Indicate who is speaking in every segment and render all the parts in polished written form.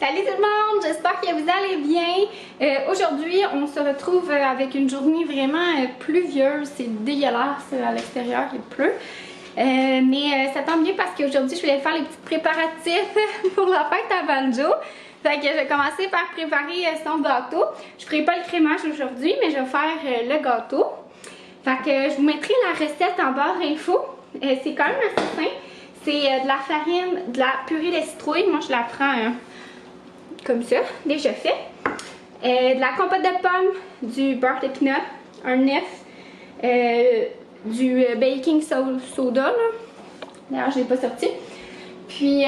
Speaker 1: Salut tout le monde, j'espère que vous allez bien. Aujourd'hui, on se retrouve avec une journée vraiment pluvieuse. C'est dégueulasse à l'extérieur, il pleut. Mais ça tombe bien parce qu'aujourd'hui, je voulais faire les petits préparatifs pour la fête à Banjo. Fait que je vais commencer par préparer son gâteau. Je ferai pas le crémage aujourd'hui, mais je vais faire le gâteau. Fait que je vous mettrai la recette en barre info. C'est quand même assez simple. C'est de la farine, de la purée de citrouille. Moi, je la prends comme ça, déjà fait. De la compote de pommes, du beurre de peanut, un œuf, du baking soda. D'ailleurs, je l'ai pas sorti. Puis,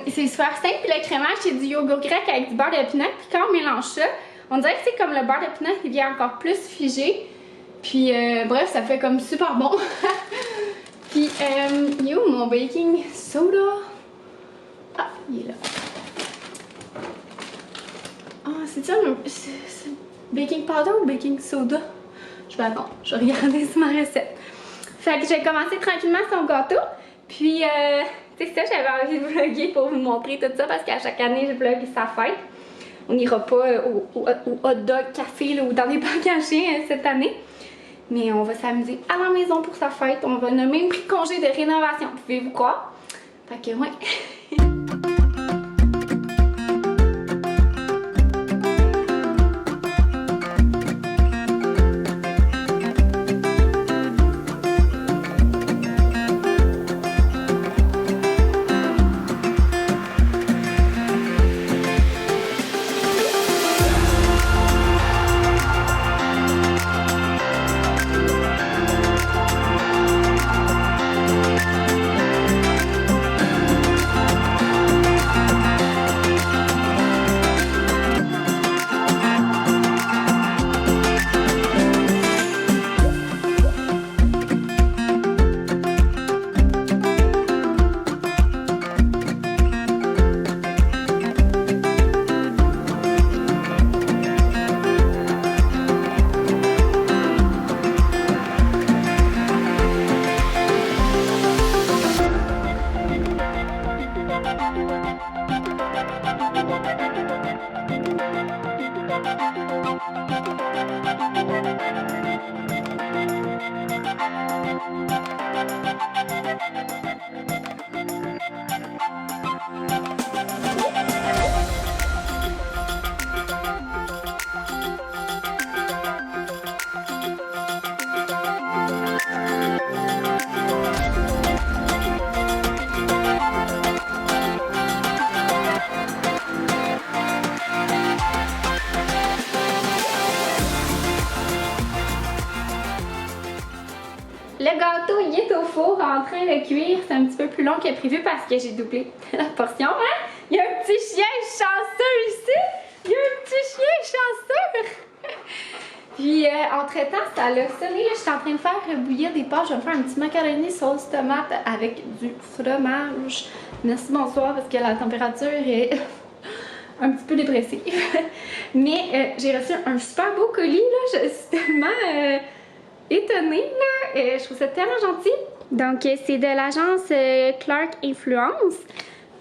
Speaker 1: c'est super simple. Puis le crémage, c'est du yogourt grec avec du beurre de peanut. Puis quand on mélange ça, on dirait que c'est comme le beurre de peanut, il vient encore plus figé. Puis, bref, ça fait comme super bon. Puis, il est où mon baking soda? Ah, il est là. Ah, c'est ça le baking powder ou baking soda? Je vais attendre, je vais regarder sur ma recette. Fait que j'ai commencé tranquillement son gâteau. Puis, c'est ça, j'avais envie de vlogger pour vous montrer tout ça parce qu'à chaque année, je vlog sa fête. On n'ira pas au hot dog café là, ou dans des parcs à chiens cette année. Mais on va s'amuser à la maison pour sa fête. On a même pris congé de rénovation, pouvez-vous croire? Fait que, ouais. Le gâteau, il est au four en train de cuire. C'est un petit peu plus long que prévu parce que j'ai doublé la portion. Hein? Il y a un petit chien chanceux ici. Il y a un petit chien chanceux. Puis, entre-temps, ça a sonné. Je suis en train de faire bouillir des pâtes. Je vais me faire un petit macaroni sauce tomate avec du fromage. Merci, bonsoir, parce que la température est un petit peu dépressive. Mais j'ai reçu un super beau colis. Là. Je suis tellement... étonnée là, je trouve ça tellement gentil. Donc c'est de l'agence Clark Influence.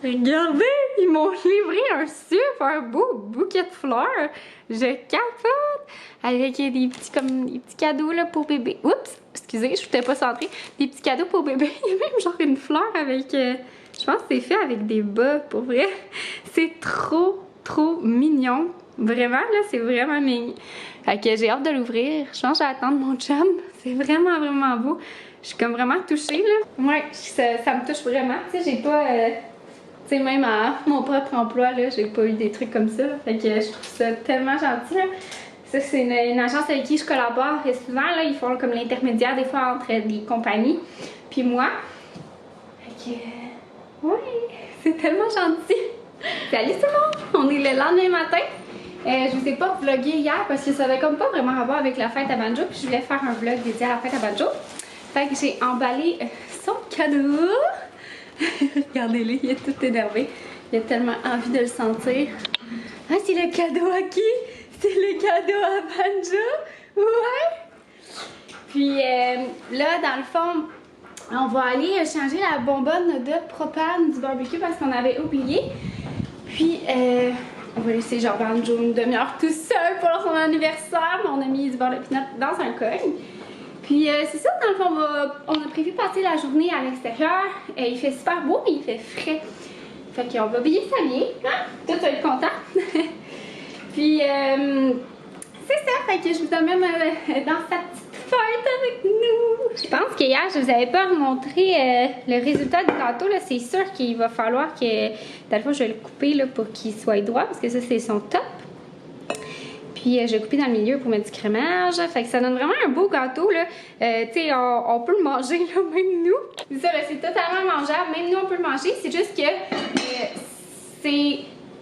Speaker 1: Regardez, ils m'ont livré un super beau bouquet de fleurs. Je capote avec des petits cadeaux là pour bébé. Oups, excusez, je n'étais pas centrée. Des petits cadeaux pour bébé. Il y a même genre une fleur avec, je pense que c'est fait avec des bas pour vrai. C'est trop mignon. Vraiment, là, c'est vraiment mignon. Fait que j'ai hâte de l'ouvrir. Je pense que je vais attendre mon chum. C'est vraiment beau. Je suis comme vraiment touchée, là. Ouais, ça me touche vraiment. Tu sais, j'ai pas... tu sais, même à mon propre emploi, là, j'ai pas eu des trucs comme ça. Là. Fait que je trouve ça tellement gentil, là. Ça, c'est une agence avec qui je collabore. Et souvent, là, ils font comme l'intermédiaire des fois entre des compagnies puis moi. Fait que... ouais, c'est tellement gentil. Salut tout le monde! On est le lendemain matin. Je vous ai pas vlogué hier parce que ça avait comme pas vraiment rapport avec la fête à Banjo. Puis je voulais faire un vlog dédié à la fête à Banjo. Fait que j'ai emballé son cadeau. Regardez-le, il est tout énervé. Il a tellement envie de le sentir. Ah, c'est le cadeau à qui? C'est le cadeau à Banjo? Ouais! Puis là, dans le fond, on va aller changer la bonbonne de propane du barbecue parce qu'on avait oublié. Puis, on va laisser genre Banjo une demi-heure tout seul pour son anniversaire. On a mis du beurre de pinot dans un cogne. Puis, c'est ça, dans le fond, on a prévu passer la journée à l'extérieur. Il fait super beau, mais il fait frais. Fait qu'on va bien s'habiller, hein? Tout va être content. Puis, c'est ça, fait que je vous emmène dans sa petite fête avec nous. Je pense qu'hier, je vous avais pas montré le résultat du gâteau. Là, c'est sûr qu'il va falloir que, dans le fond, je vais le couper là, pour qu'il soit droit, parce que ça, c'est son top. Puis, je vais couper dans le milieu pour mettre du crémage. Fait que ça donne vraiment un beau gâteau, là. Tu sais, on peut le manger, là, même nous. C'est ça, là, c'est totalement mangeable. Même nous, on peut le manger. C'est juste que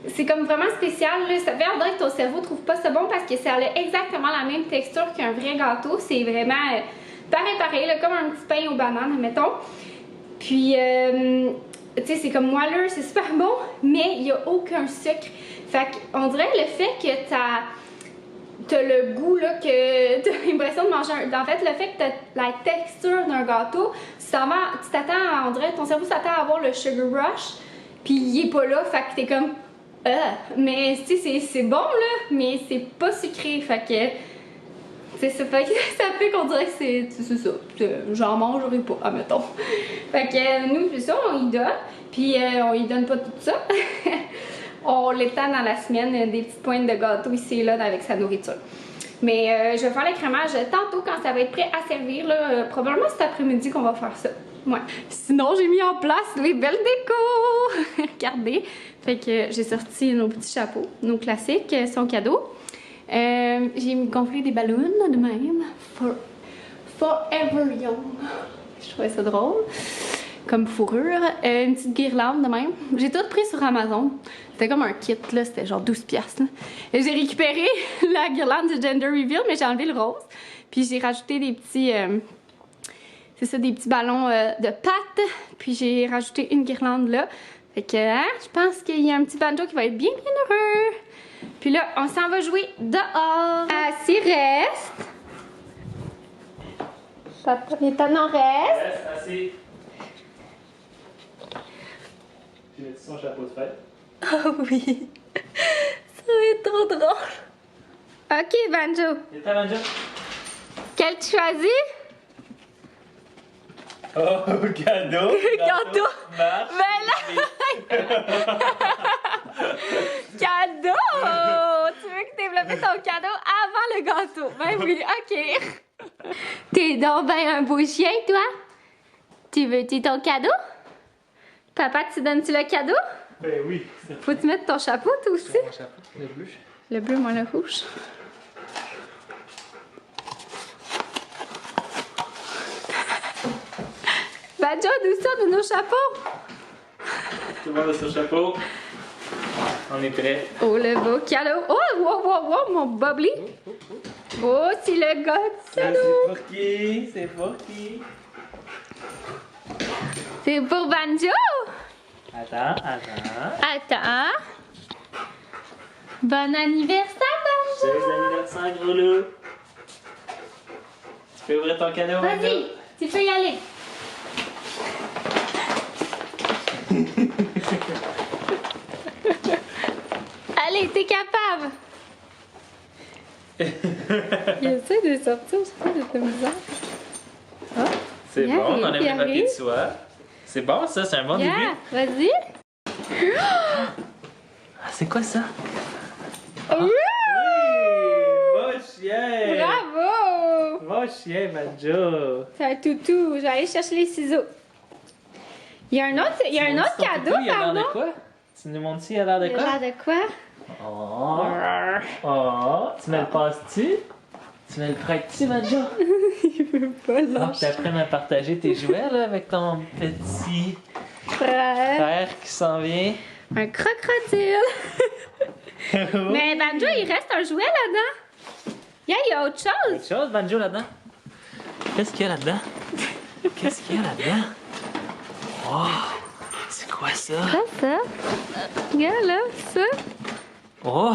Speaker 1: c'est comme vraiment spécial, là. Ça fait en que ton cerveau trouve pas ça bon parce que ça a exactement la même texture qu'un vrai gâteau. C'est vraiment pareil, là, comme un petit pain aux bananes, mettons. Puis, tu sais, c'est comme moelleux, c'est super bon, mais il n'y a aucun sucre. Fait qu'on dirait le fait que t'as le goût, là, que t'as l'impression de manger en fait, le fait que t'as la texture d'un gâteau, tu t'attends, on dirait, ton cerveau s'attend à avoir le sugar rush, puis il est pas là, fait que t'es comme, mais tu sais, c'est bon, là, mais c'est pas sucré, fait que, c'est ça, fait que ça fait qu'on dirait que c'est ça, j'en mangerai pas, admettons. Fait que nous, c'est ça, on y donne, puis on y donne pas tout ça. On l'étend dans la semaine, des petites pointes de gâteau ici et là avec sa nourriture. Mais je vais faire le crémage tantôt quand ça va être prêt à servir, là, probablement cet après-midi qu'on va faire ça. Ouais. Sinon, j'ai mis en place les belles décos! Regardez! Fait que j'ai sorti nos petits chapeaux, nos classiques, son cadeau. J'ai gonflé des ballons de même. Forever Young. Je trouvais ça drôle. Comme fourrure. Une petite guirlande de même. J'ai tout pris sur Amazon. C'était comme un kit, là. C'était genre 12$. Là. Et j'ai récupéré la guirlande du Gender Reveal, mais j'ai enlevé le rose. Puis j'ai rajouté des petits... c'est ça, des petits ballons de pâte. Puis j'ai rajouté une guirlande là. Fait que, hein, je pense qu'il y a un petit banjo qui va être bien heureux. Puis là, on s'en va jouer dehors. Assis, reste. Papa, non, reste.
Speaker 2: Reste assis. J'ai mis son chapeau de fête.
Speaker 1: Oh oui. Ça va être trop drôle. Ok, Banjo.
Speaker 2: Et ta Banjo?
Speaker 1: Quel tu choisis?
Speaker 2: Oh, cadeau!
Speaker 1: Gâteau!
Speaker 2: Marche!
Speaker 1: Mais là! Cadeau! Tu veux que développer ton cadeau avant le gâteau? Ben oui, ok. T'es donc ben un beau chien, toi? Tu veux-tu ton cadeau? Papa, tu donnes-tu le cadeau?
Speaker 2: Ben oui.
Speaker 1: Faut-tu mettre ton chapeau, toi aussi?
Speaker 2: Mon chapeau, le bleu.
Speaker 1: Le bleu, moi, le rouge. Banjo, d'où ça, de nos chapeaux?
Speaker 2: Tout le monde a son chapeau. On est prêt.
Speaker 1: Oh, le beau cadeau. Oh, wow, mon bubbly. Oh, c'est le gars de
Speaker 2: Ça,
Speaker 1: cadeau.
Speaker 2: c'est pour qui? C'est pour qui?
Speaker 1: C'est pour Banjo.
Speaker 2: Attends.
Speaker 1: Attends. Bon anniversaire, Banjo.
Speaker 2: Joyeux anniversaire, gros loup. Tu peux ouvrir ton cadeau, Banjo?
Speaker 1: Vas-y, tu peux y aller. Allez, t'es capable. Il essaie de sortir, je sais pas, de bizarre. Oh,
Speaker 2: C'est
Speaker 1: yeah,
Speaker 2: bon, on enlève
Speaker 1: il
Speaker 2: le papier
Speaker 1: arrive.
Speaker 2: de soie. C'est bon, ça, c'est un bon début.
Speaker 1: Vas-y.
Speaker 2: Ah, c'est quoi ça?
Speaker 1: Oui!
Speaker 2: Bon chien!
Speaker 1: Bravo!
Speaker 2: Bon chien, Banjo!
Speaker 1: C'est un toutou. Je vais aller chercher les ciseaux. Il y a un autre cadeau,
Speaker 2: Il a l'air
Speaker 1: pardon.
Speaker 2: de quoi? Tu nous montres il a l'air de
Speaker 1: Il a
Speaker 2: quoi?
Speaker 1: l'air de quoi?
Speaker 2: Oh! Tu me le passes-tu? Tu me le prêtes-tu, Banjo?
Speaker 1: Il veut pas
Speaker 2: Faut que
Speaker 1: lâcher.
Speaker 2: t'apprennes à partager tes jouets là, avec ton petit
Speaker 1: Frère.
Speaker 2: frère qui s'en vient.
Speaker 1: Un crocodile. Mais Banjo, il reste un jouet là-dedans. Il y a autre chose.
Speaker 2: Autre chose, Banjo, là-dedans? Qu'est-ce qu'il y a là-dedans? Qu'est-ce qu'il y a là-dedans? Oh! C'est quoi ça?
Speaker 1: Quoi ça? Regarde là, ça.
Speaker 2: Oh!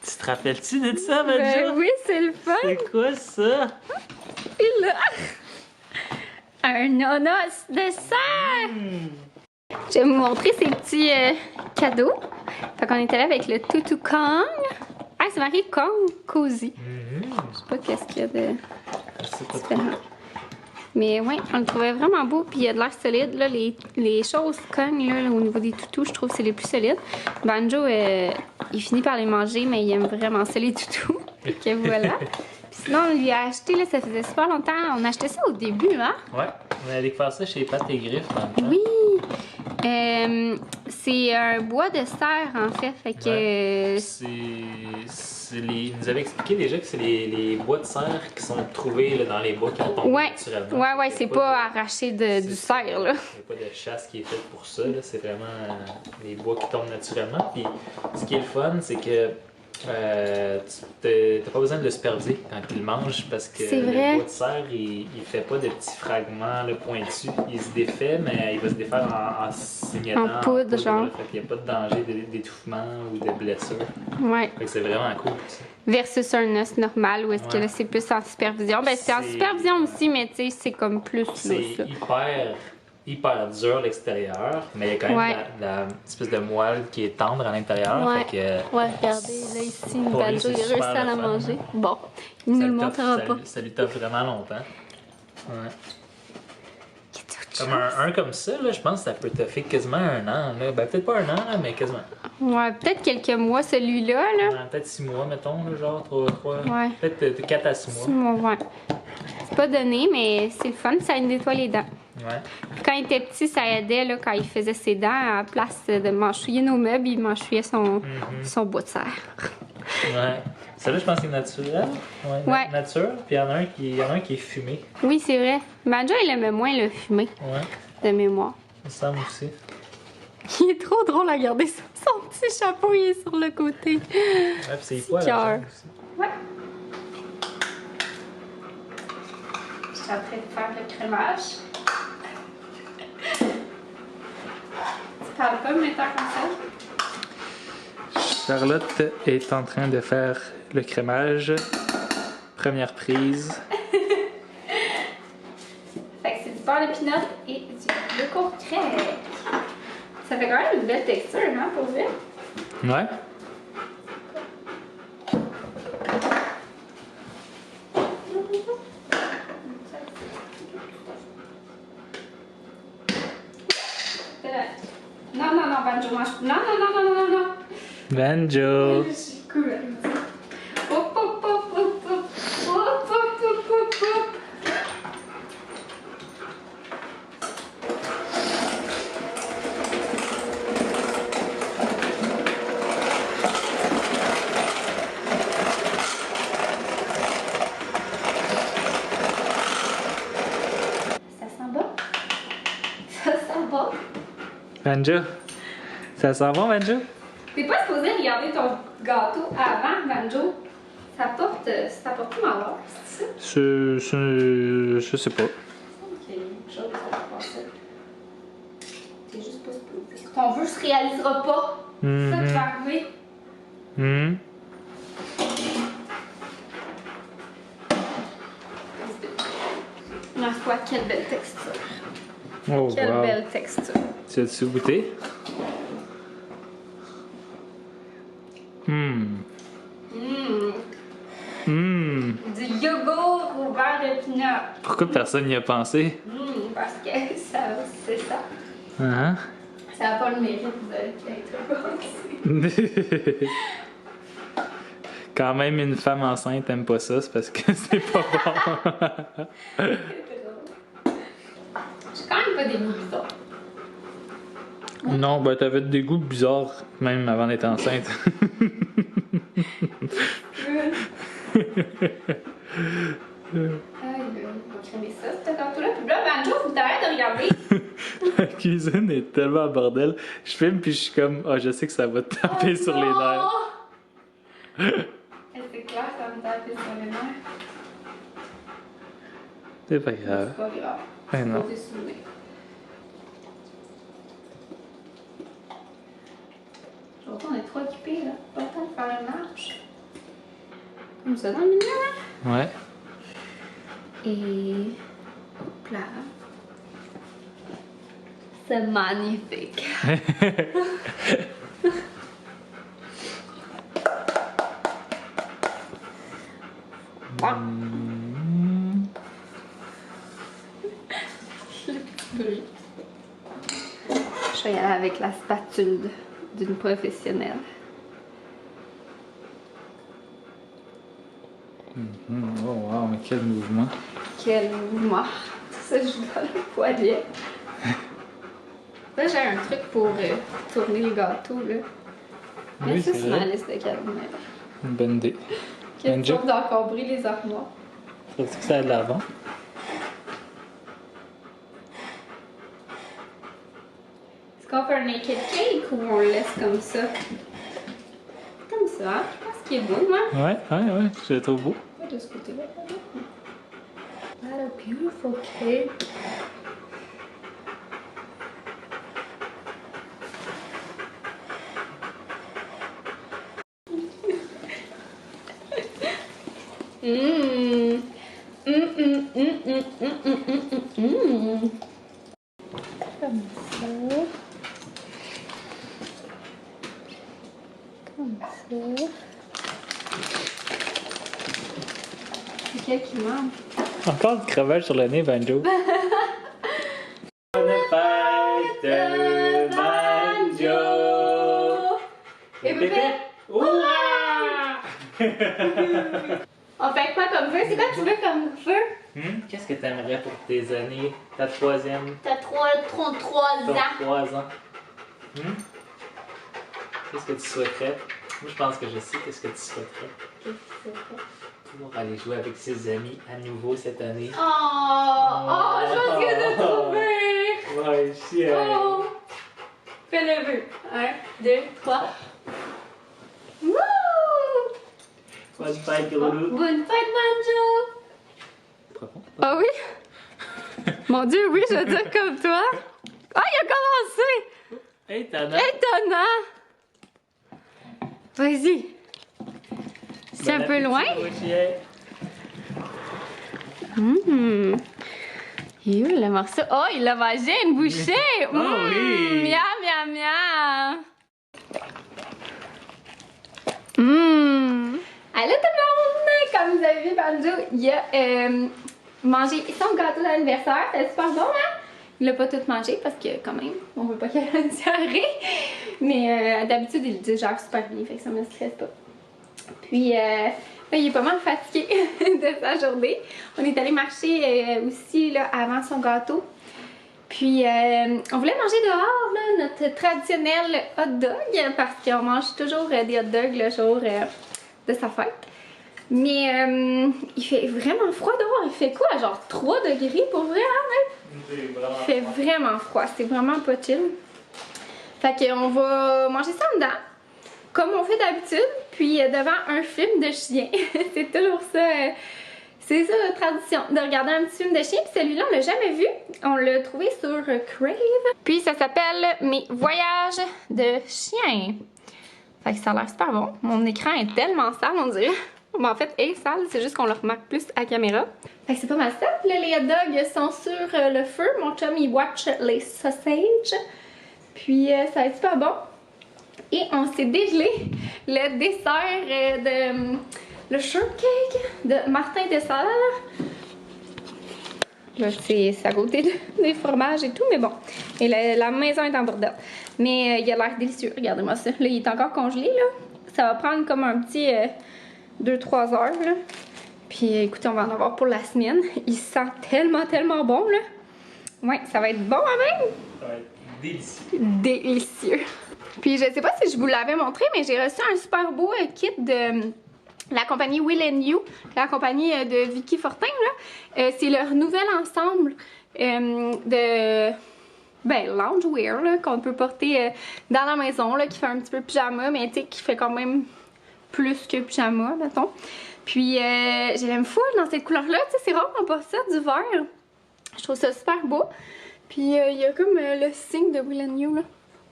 Speaker 2: Tu te rappelles-tu de ça, Banjo?
Speaker 1: Ben oui, c'est le fun.
Speaker 2: C'est quoi ça?
Speaker 1: Et là, un nonos de serre. Je vais vous montrer ces petits cadeaux. Fait qu'on est allé avec le Tutu Kong. Ah, c'est marqué Kong Cozy. Je sais pas qu'est-ce qu'il y a de différent. Mais ouais, on le trouvait vraiment beau, puis il a de l'air solide. Là, les choses Kong, là, au niveau des toutous, je trouve que c'est les plus solides. Banjo, il finit par les manger, mais il aime vraiment ça, les toutous. Fait que voilà. Puis sinon, on lui a acheté, là, ça faisait super longtemps. On a acheté ça au début, hein?
Speaker 2: Ouais, on allait faire ça chez Pat et Griff dans le temps.
Speaker 1: Oui! C'est un bois de serre, en fait. Fait que.
Speaker 2: Il nous avait expliqué déjà que c'est les bois de serre qui sont trouvés là, dans les bois qui ont tombé naturellement.
Speaker 1: Ouais, c'est pas arraché du cerf, là.
Speaker 2: Il n'y a pas de chasse qui est faite pour ça. C'est vraiment les bois qui tombent naturellement. Puis ce qui est le fun, c'est que t'as pas besoin de le sperdier quand il le mange parce que le bois de serre, il fait pas de petits fragments là, pointus. Il se défait, mais il va se défaire en signettant.
Speaker 1: En poudre, genre.
Speaker 2: Fait qu'il n'y a pas de danger d'étouffement ou de blessure.
Speaker 1: Ouais.
Speaker 2: Fait que c'est vraiment cool.
Speaker 1: Versus un os normal où est-ce que là c'est plus en supervision. Ben c'est en supervision aussi, mais tu sais, c'est comme plus
Speaker 2: c'est hyper dur l'extérieur, mais il y a quand même la espèce de moelle qui est tendre à l'intérieur.
Speaker 1: Ouais.
Speaker 2: Fait que,
Speaker 1: Regardez, là ici, Banjo, il a réussi à la manger. Bon, il ne nous le montrera pas.
Speaker 2: Ça lui t'offre vraiment longtemps. Ouais. Comme un comme ça, là, je pense que ça peut te faire quasiment un an. Là. Ben, peut-être pas un an, là, mais quasiment.
Speaker 1: Ouais, peut-être quelques mois, celui-là. Là.
Speaker 2: Ouais, peut-être 6 mois, mettons, là, genre 3.
Speaker 1: Ouais.
Speaker 2: Peut-être 4 à 6 mois.
Speaker 1: 6 mois, ouais. C'est pas donné, mais c'est le fun, ça nettoie les dents.
Speaker 2: Ouais.
Speaker 1: Puis quand il était petit, ça aidait là, quand il faisait ses dents, à la place de mâchouiller nos meubles, il mâchouillait son bois de serre.
Speaker 2: Ouais. Celle-là, je pense que c'est naturel. Ouais. Nature. Puis il y en a un qui est fumé.
Speaker 1: Oui, c'est vrai. Banjo, il aimait moins le fumé.
Speaker 2: Ouais.
Speaker 1: De mémoire.
Speaker 2: Il me semble aussi.
Speaker 1: Il est trop drôle à regarder ça. Son petit chapeau, il est sur le côté.
Speaker 2: Ouais, puis c'est quoi, là?
Speaker 1: Ouais. Je suis en train de faire le crémage. Tu parles pas, mais tant comme ça.
Speaker 2: Charlotte est en train de faire le crémage. Première prise.
Speaker 1: Fait que c'est du beurre de pinot et du yogourt grec. Ça fait quand même une belle texture, hein, pour vrai?
Speaker 2: Ouais.
Speaker 1: Non, Banjo, mange. Non.
Speaker 2: Banjo.
Speaker 1: Je suis cool. Hop, hop, hop, hop, hop. Hop, hop, hop, hop, hop. Ça sent bon? Ça sent bon?
Speaker 2: Banjo. Ça sent bon, Banjo?
Speaker 1: T'es pas supposé regarder ton gâteau avant, Banjo. Ça porte malheur, c'est ça?
Speaker 2: Je sais pas.
Speaker 1: Ok, quelque chose ça va passer. T'es juste pas supposé. Ton vœu se réalisera pas. C'est ça qui va arriver. Ma foi, quelle belle texture.
Speaker 2: Oh,
Speaker 1: Quelle
Speaker 2: wow.
Speaker 1: belle texture.
Speaker 2: Tu as-tu goûté?
Speaker 1: Du yogourt au beurre de pinot.
Speaker 2: Pourquoi personne n'y a pensé?
Speaker 1: Parce que c'est ça.
Speaker 2: Hein?
Speaker 1: Ça n'a pas le mérite d'être pensé.
Speaker 2: Quand même, une femme enceinte aime pas ça, c'est parce que c'est pas bon.
Speaker 1: J'ai quand même pas des goûts bizarres.
Speaker 2: Non, ben t'avais des goûts bizarres même avant d'être enceinte.
Speaker 1: On va crémer ça, ce gâteau-là. Puis là, Banjo, faut que t'arrêtes de regarder.
Speaker 2: La cuisine est tellement bordel. Je filme puis je suis comme, je sais que ça va te taper sur les nerfs.
Speaker 1: C'est clair, ça va me taper sur les nerfs.
Speaker 2: C'est pas grave.
Speaker 1: C'est pas grave.
Speaker 2: Ben non.
Speaker 1: Faut te souvenir. On est trop occupés, là. Pas le temps de faire une marche. Comme ça dans le milieu, là.
Speaker 2: Ouais.
Speaker 1: Et... Hop là. C'est magnifique. Le petit bruit. Je vais y aller avec la spatule d'une professionnelle.
Speaker 2: Oh wow, mais quel mouvement!
Speaker 1: Quel mouvement! Ça joue dans le poignet. Là, j'ai un truc pour tourner le gâteau, là. Mais
Speaker 2: Oui,
Speaker 1: ça,
Speaker 2: c'est
Speaker 1: c'est ma
Speaker 2: vrai.
Speaker 1: liste de cabinets.
Speaker 2: Une bonne idée.
Speaker 1: Question d'encombrer les armoires.
Speaker 2: Trouves-tu que ça a de l'avant?
Speaker 1: Est-ce qu'on fait un naked cake ou on le laisse comme ça? Comme ça, hein? Je pense qu'il est beau, moi.
Speaker 2: Ouais, je le trouve beau.
Speaker 1: Pas de ce côté-là. What a beautiful cake. Comme ça. Comme ça. C'est quel qui manque?
Speaker 2: Encore du crevage sur le nez, Banjo. Bonne fête de Banjo!
Speaker 1: Et bébé! On fait quoi comme feu? C'est quoi tu veux comme feu?
Speaker 2: Qu'est-ce que t'aimerais pour tes années? Ta troisième?
Speaker 1: T'as 33
Speaker 2: Ton
Speaker 1: ans.
Speaker 2: 3 ans. Qu'est-ce que tu souhaiterais? Moi, je pense que je sais qu'est-ce que tu souhaiterais.
Speaker 1: Qu'est-ce que c'est ça?
Speaker 2: Pour aller jouer avec ses amis à nouveau cette année.
Speaker 1: Oh, je pense que t'as trouvé!
Speaker 2: Ouais, chien!
Speaker 1: Oh! Fais le vœu. 1, 2, 3. Wouh!
Speaker 2: Bonne fête, gros loup!
Speaker 1: Bonne fête, Banjo! Ah oui? Mon Dieu, oui, je veux dire comme toi. Ah, il a commencé!
Speaker 2: Étonnant!
Speaker 1: Étonnant! Vas-y. C'est un peu loin? Il est où le morceau? Oh, il l'a mangé une bouchée!
Speaker 2: Oh oui!
Speaker 1: Miam, miam, miam! Allô tout le monde! Comme vous avez vu, Banjo, il a mangé son gâteau d'anniversaire. C'est super bon, hein? Il l'a pas tout mangé parce que, quand même, on veut pas qu'il ait une diarrhée. Mais d'habitude, il le digère super bien, fait que ça me stresse pas. Puis, il est pas mal fatigué de sa journée. On est allé marcher aussi là, avant son gâteau. Puis, on voulait manger dehors, là, notre traditionnel hot dog, parce qu'on mange toujours des hot dogs le jour de sa fête. Mais il fait vraiment froid dehors. Il fait quoi? Genre 3 degrés pour vrai, hein? Il fait vraiment froid. C'est vraiment pas chill. Fait qu'on va manger ça en dedans, comme on fait d'habitude, puis devant un film de chien. C'est toujours ça. C'est ça la tradition, de regarder un petit film de chien. Puis celui-là, on l'a jamais vu. On l'a trouvé sur Crave. Puis ça s'appelle Mes voyages de chien. Fait que ça a l'air super bon. Mon écran est tellement sale, on dirait. Mais en fait, elle est sale, c'est juste qu'on le remarque plus à caméra. Fait que c'est pas mal ça. Puis là, les hot dogs sont sur le feu. Mon chum, il watch les sausages. Puis ça va être super bon. Et on s'est dégelé le dessert de... le shortcake de Martin Dessert. Là, c'est à côté des fromages et tout, mais bon. Et la maison est en bordel. Mais il a l'air délicieux, regardez-moi ça. Là, il est encore congelé, là. Ça va prendre comme un petit 2-3 heures, là. Puis écoutez, on va en avoir pour la semaine. Il sent tellement, tellement bon, là. Ouais, ça va être bon, hein, même?
Speaker 2: Ça va être délicieux.
Speaker 1: Délicieux. Puis je sais pas si je vous l'avais montré, mais j'ai reçu un super beau kit de la compagnie Will & You, la compagnie de Vicky Fortin, là. C'est leur nouvel ensemble de loungewear là, qu'on peut porter dans la maison, là, qui fait un petit peu pyjama, mais tu sais, qui fait quand même plus que pyjama, mettons. Puis je l'aime full dans cette couleur-là, tu sais, c'est rare qu'on porte ça, du vert. Je trouve ça super beau. Puis il y a comme le signe de Will & You, là.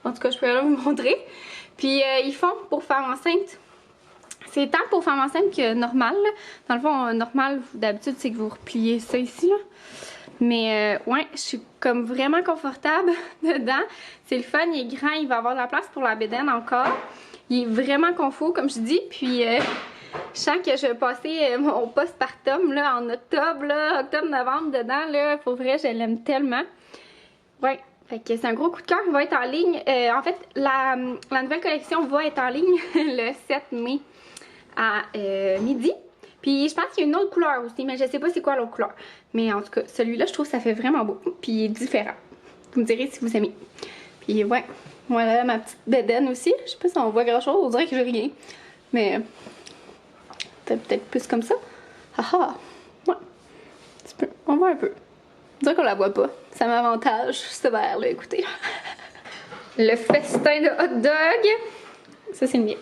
Speaker 1: En tout cas, je peux aller vous montrer. Puis ils font pour femmes enceintes. C'est tant pour femmes enceintes que normal, là. Dans le fond, normal, d'habitude, c'est que vous repliez ça ici, là. Mais ouais, je suis comme vraiment confortable dedans. C'est le fun, il est grand, il va avoir de la place pour la bédaine encore. Il est vraiment confort, comme je dis. Puis Je sens que je vais passer mon postpartum là, en octobre, là, octobre-novembre dedans. Là. Pour vrai, je l'aime tellement. Ouais, fait que c'est un gros coup de cœur. Il va être en ligne. En fait, la nouvelle collection va être en ligne le 7 mai à midi. Puis je pense qu'il y a une autre couleur aussi, mais je sais pas c'est quoi l'autre couleur. Mais en tout cas, celui-là, je trouve que ça fait vraiment beau. Puis il est différent. Vous me direz si vous aimez. Puis ouais, voilà ma petite bédaine aussi. Je sais pas si on voit grand chose, on dirait que j'ai rien. Mais peut-être plus comme ça. Haha, ouais. Un petit peu. On voit un peu. On dirait qu'on la voit pas. Ça m'avantage, ce verre là, écoutez. Le festin de hot dog. Ça, c'est le mien.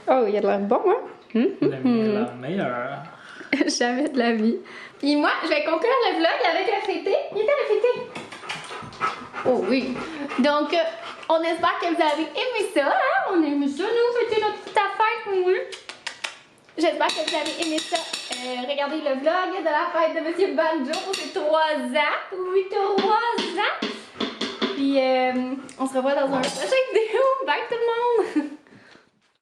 Speaker 1: Oh, il a de l'air bon, hein?
Speaker 2: Le meilleur.
Speaker 1: Jamais de la vie. Puis moi, je vais conclure le vlog avec la fêtée. Il était la fêtée. Oh oui. Donc, on espère que vous avez aimé ça, hein? On a aimé ça, nous, fêter notre petite affaire, oui. J'espère que vous avez aimé ça. Regardez le vlog de la fête de Monsieur Banjo pour ses 3 ans. Oui, 3 ans. Puis, on se revoit dans un prochain vidéo. Bye tout le monde!